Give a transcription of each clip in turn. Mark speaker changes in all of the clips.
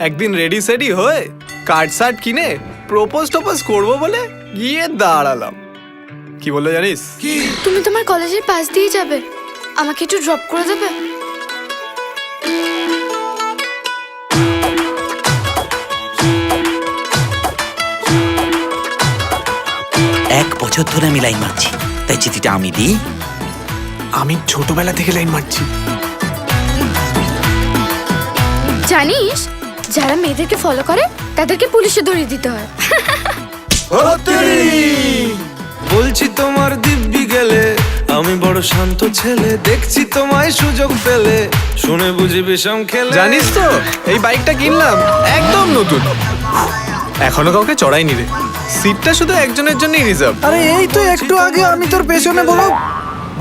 Speaker 1: একদিন রেডি সেডি হয়ে card shirt কিনে প্রপোজ টপোজ করবো বলে গিয়ে দাঁড়ালাম। কি বললো জানিস?
Speaker 2: তুমি তোমার কলেজের পাশ দিয়ে যাবে, আমাকে একটু ড্রপ করে দেবে?
Speaker 3: এক বছর ধরে আমি লাইন মারছি, তাই চিঠিটা আমি দিই।
Speaker 4: আমি ছোটবেলা থেকে লাইন মারছি।
Speaker 2: জানিস, যারা মেয়েদেরকে ফলো করে তাদেরকে পুলিশে ধরিয়ে দিতে হয়।
Speaker 5: বলছি তোমার দিব্যি গেলে, আমি বড় শান্ত ছেলে, দেখছি তোমায় সুযোগ পেলে, শুনে বুঝি বিষম খেলে।
Speaker 1: জানিস তো এই বাইকটা কিনলাম একদম নতুন, এখনো কাউকে চড়াইনি রে। সিটটা শুধু একজনের জন্যই রিজার্ভ।
Speaker 4: আরে এই তো একটু আগে আমি তোর পেছনে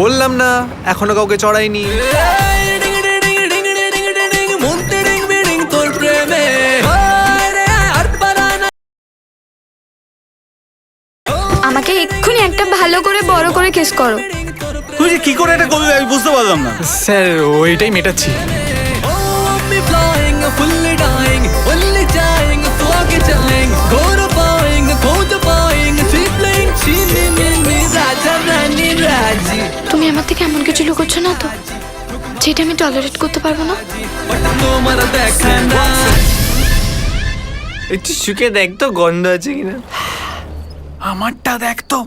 Speaker 1: বললাম না এখনো কাউকে চড়াইনি।
Speaker 2: আমাকে এক্ষুনি একটা ভালো করে বড় করে কিস করো।
Speaker 3: তুই যে কি করে এটা করবি আমি বুঝতে পারলাম না।
Speaker 1: স্যার ওইটাই মেটাচ্ছি।
Speaker 2: তুমি আমার থেকে এমন কিছু লুকোচ্ছ না তো যেটা আমি টলারেট করতে পারবো না?
Speaker 1: একটু শুকে দেখ তো গন্ধ আছে কিনা।
Speaker 4: আমারটা দেখ তো।